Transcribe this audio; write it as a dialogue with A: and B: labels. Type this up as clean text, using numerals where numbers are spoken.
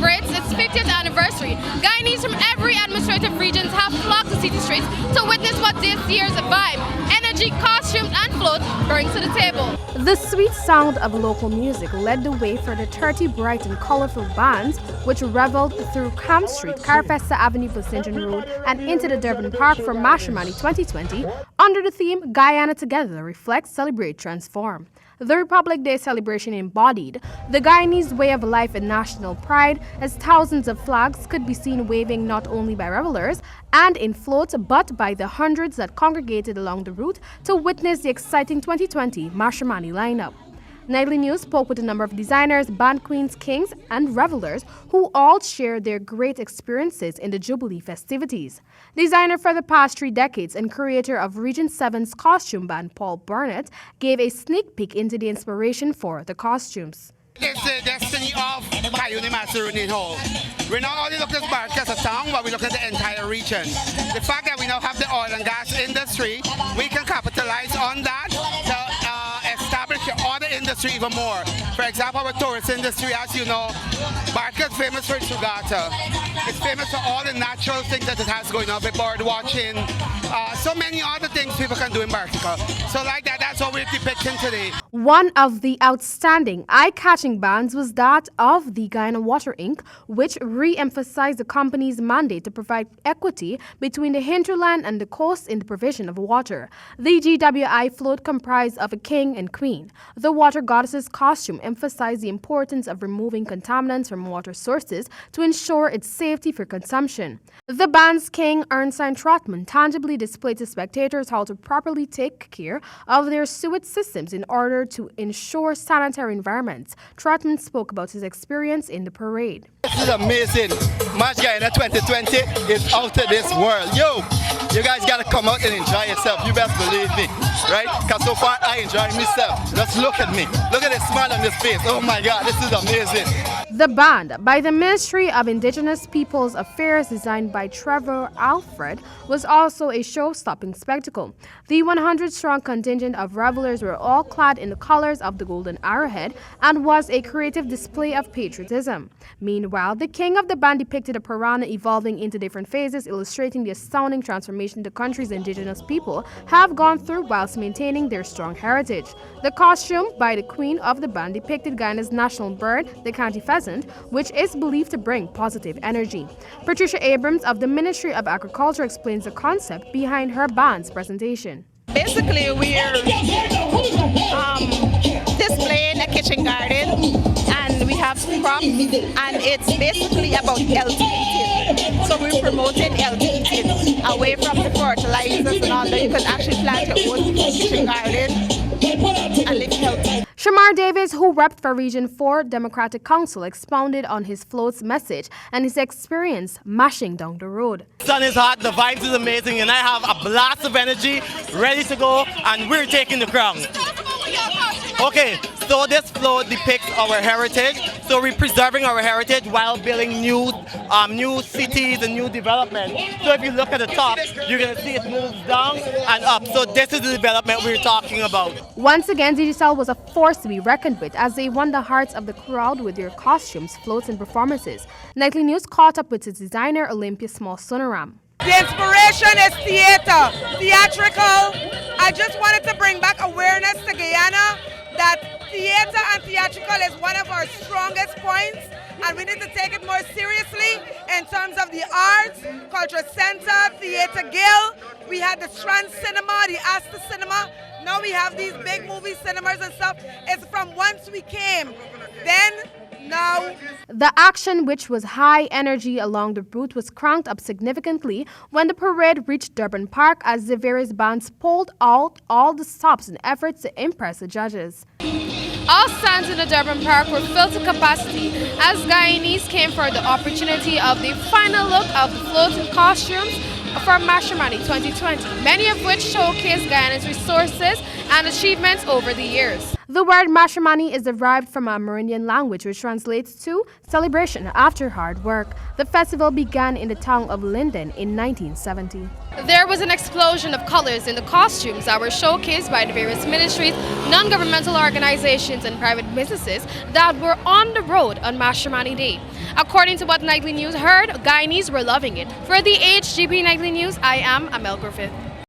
A: celebrates its 50th anniversary, Guyanese from every administrative region have flocked to city streets to witness what this year's vibe, energy, costumes and float brings to the table.
B: The sweet sound of local music led the way for the 30 bright and colorful bands which reveled through Camp Street, Carfesta Avenue to St. John Road and into the Durban Park for Mashramani 2020 under the theme Guyana Together, Reflect, Celebrate, Transform. The Republic Day celebration embodied the Guyanese way of life and national pride as thousands of flags could be seen waving not only by revelers and in floats but by the hundreds that congregated along the route to witness the exciting 2020 Mashramani lineup. Nightly News spoke with a number of designers, band queens, kings, and revelers who all shared their great experiences in the Jubilee festivities. Designer for the past 3 decades and creator of Region 7's costume band, Paul Burnett, gave a sneak peek into the inspiration for the costumes.
C: It's the destiny of Guyanese Mashramani Hall. We're not only looking at Bark as a town, but we look at the entire region. The fact that we now have the oil and gas industry, we can capitalize on that to establish other industry even more. For example, our tourist industry, as you know, Bark is famous for its regatta. It's famous for all the natural things that it has going on, with bird watching, so many other things people can do in Bartica. So like that, that's what we're depicting today.
B: One of the outstanding, eye-catching bands was that of the Guyana Water Inc., which re-emphasized the company's mandate to provide equity between the hinterland and the coast in the provision of water. The GWI float comprised of a king and queen. The water goddess's costume emphasized the importance of removing contaminants from water sources to ensure its safety for consumption. The band's king, Ernstine Trotman, tangibly displayed to spectators how to properly take care of their sewage systems in order to ensure sanitary environments. Trotman spoke about his experience in the parade.
D: This is amazing. Mash Guyana 2020 is out of this world. Yo, you guys gotta come out and enjoy yourself. You best believe me, right? Because so far I enjoy myself. Just look at me. Look at the smile on this face. Oh my God, this is amazing.
B: The band, by the Ministry of Indigenous Peoples Affairs, designed by Trevor Alfred, was also a show-stopping spectacle. The 100-strong contingent of revelers were all clad in the colors of the Golden Arrowhead and was a creative display of patriotism. Meanwhile, the king of the band depicted a piranha evolving into different phases, illustrating the astounding transformation the country's indigenous people have gone through whilst maintaining their strong heritage. The costume by the queen of the band depicted Guyana's national bird, the county pheasant, which is believed to bring positive energy. Patricia Abrams of the Ministry of Agriculture explains the concept behind her band's presentation.
E: Basically, we're displaying a kitchen garden, and we have crops, and it's basically about healthy eating. So we're promoting healthy eating away from the fertilizers and all that. You can actually plant your own kitchen garden and live healthy.
B: Shamar Davis, who repped for Region 4 Democratic Council, expounded on his float's message and his experience mashing down the road.
F: The sun is hot, the vibes is amazing, and I have a blast of energy ready to go, and we're taking the crown. Okay, so this float depicts our heritage. So we're preserving our heritage while building new cities and new development. So if you look at the top, you're going to see it moves down and up. So this is the development we're talking about.
B: Once again, Digicel was a force to be reckoned with as they won the hearts of the crowd with their costumes, floats, and performances. Nightly News caught up with its designer, Olympia Small Sonoram.
G: The inspiration is theater, theatrical. I just wanted to bring back awareness to Guyana that theater and theatrical is one of our strongest points, and we need to take it more seriously in terms of the arts, cultural center, theater guild. We had the Strand Cinema, the Astor Cinema. Now we have these big movie cinemas and stuff. It's from once we came. Then, now.
B: The action, which was high energy along the route, was cranked up significantly when the parade reached Durban Park as the various bands pulled out all the stops in efforts to impress the judges.
A: All stands in the Durban Park were filled to capacity as Guyanese came for the opportunity of the final look of the floats and costumes for Mashramani 2020, many of which showcase Guyana's resources and achievements over the years.
B: The word Mashramani is derived from a Amerindian language which translates to celebration after hard work. The festival began in the town of Linden in 1970.
A: There was an explosion of colors in the costumes that were showcased by the various ministries, non-governmental organizations and private businesses that were on the road on Mashramani Day. According to what Nightly News heard, Guyanese were loving it. For the HGP Nightly News, I am Amel Griffith.